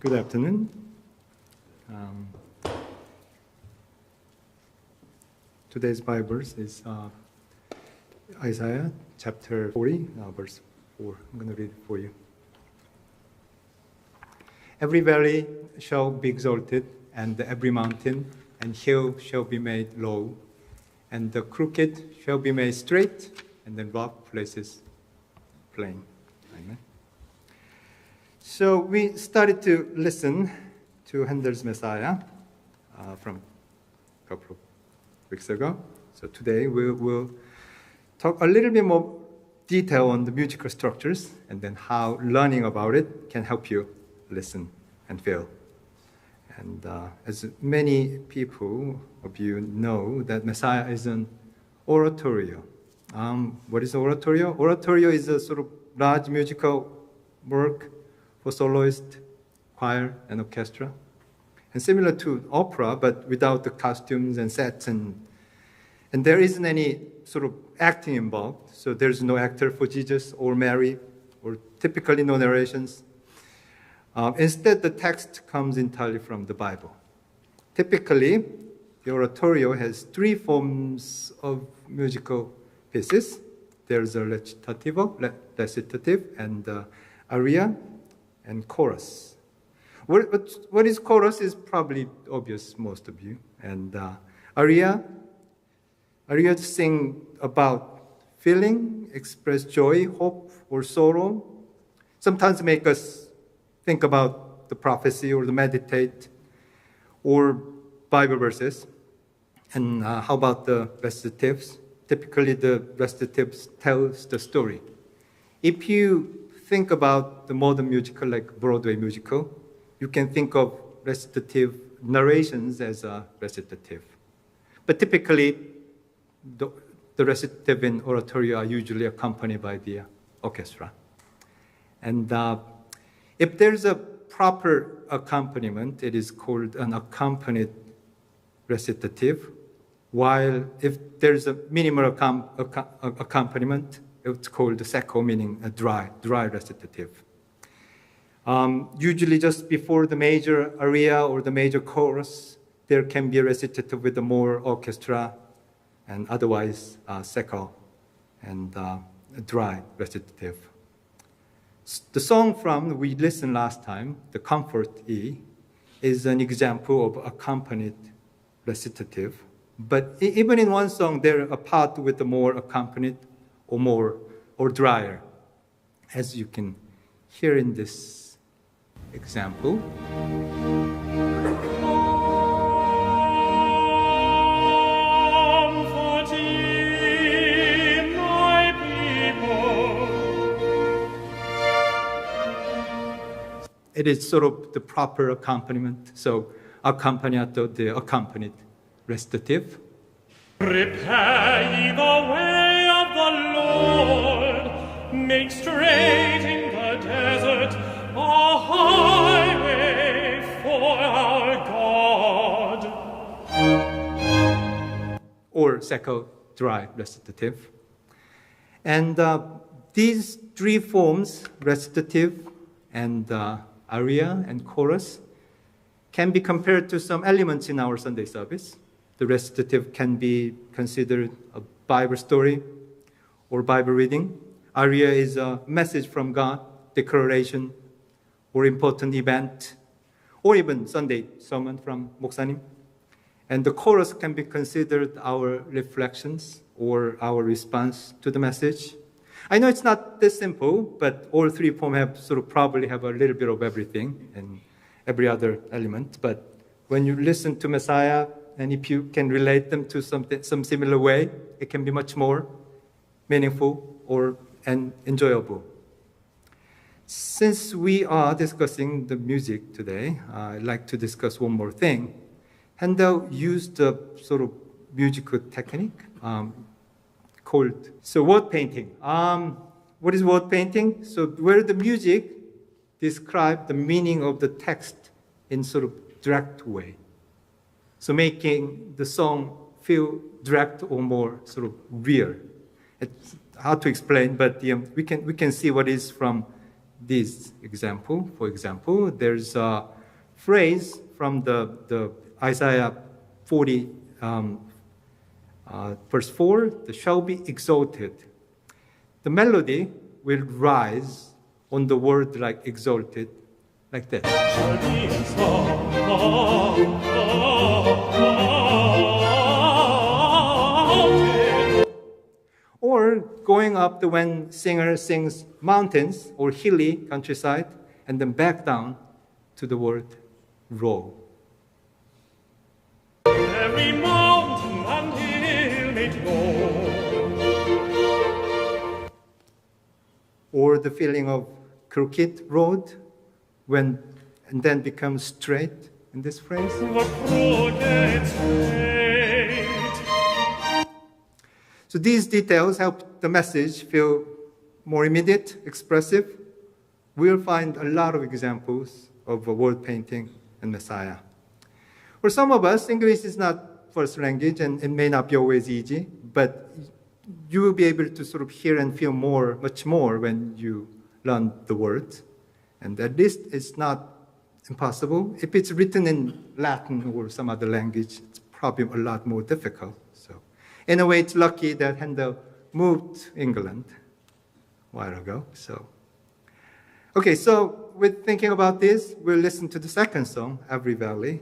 Good afternoon. Today's Bible verse is Isaiah chapter 40, verse 4. I'm going to read it for you. Every valley shall be exalted, and every mountain and hill shall be made low, and the crooked shall be made straight, and the rough places plain. Amen. So we started to listen to Handel's Messiah from a couple of weeks ago. So today we will talk a little bit more detail on the musical structures and then how learning about it can help you listen and feel. And as many people of you know, that Messiah is an oratorio. What is oratorio? Oratorio is a sort of large musical work for soloist, choir, and orchestra. And similar to opera, but without the costumes and sets. And there isn't any sort of acting involved. So there's no actor for Jesus or Mary, or typically no narrations. Instead, the text comes entirely from the Bible. Typically, the oratorio has three forms of musical pieces. There's a recitative, and aria, and chorus. What is chorus is probably obvious to most of you. And aria sing about feeling, express joy, hope, or sorrow. Sometimes make us think about the prophecy or the meditate or Bible verses. And how about the recitatives? Typically, the recitatives tells the story. If you think about the modern musical, like Broadway musical, you can think of recitative narrations as a recitative. But typically, the recitative in oratorio are usually accompanied by the orchestra. And if there's a proper accompaniment, it is called an accompanied recitative, while if there's a minimal accompaniment, it's called a secco, meaning a dry recitative. Usually just before the major aria or the major chorus, there can be a recitative with more orchestra, and otherwise secco and a dry recitative. The song from we listened last time, the Comfort E, is an example of accompanied recitative. But even in one song, there are a part with the more accompanied or drier, as you can hear in this example. It is sort of the proper accompaniment, so accompagnato, the accompanied recitative. Prepare ye the way of the Lord, make straight in the desert a highway for our God. Or secco, dry recitative. And these three forms, recitative and aria and chorus, can be compared to some elements in our Sunday service. The recitative can be considered a Bible story or Bible reading. Aria is a message from God, declaration, or important event, or even Sunday sermon from 목사님. And the chorus can be considered our reflections or our response to the message. I know it's not this simple, but all three forms probably have a little bit of everything and every other element. But when you listen to Messiah, and if you can relate them to some similar way, it can be much more meaningful and enjoyable. Since we are discussing the music today, I'd like to discuss one more thing. Handel used a sort of musical technique called word painting. What is word painting? So where the music describes the meaning of the text in sort of direct way. So making the song feel direct or more sort of real. It's hard to explain, but we can see what is from this example. For example, there's a phrase from the Isaiah 40, verse 4, the shall be exalted. The melody will rise on the word like exalted, like that. shall be exalted. Or going up to when singer sings mountains or hilly countryside, and then back down to the word roll. Every mountain and hill made low. Or the feeling of crooked road when and then becomes straight in this phrase. The crooked straight. So these details help the message feel more immediate, expressive. We'll find a lot of examples of word painting and Messiah. For some of us, English is not first language and it may not be always easy, but you will be able to sort of hear and feel much more when you learn the words. And at least it's not impossible. If it's written in Latin or some other language, it's probably a lot more difficult. So, in a way, it's lucky that Handel moved to England a while ago. Okay, so with thinking about this, we'll listen to the second song, Every Valley.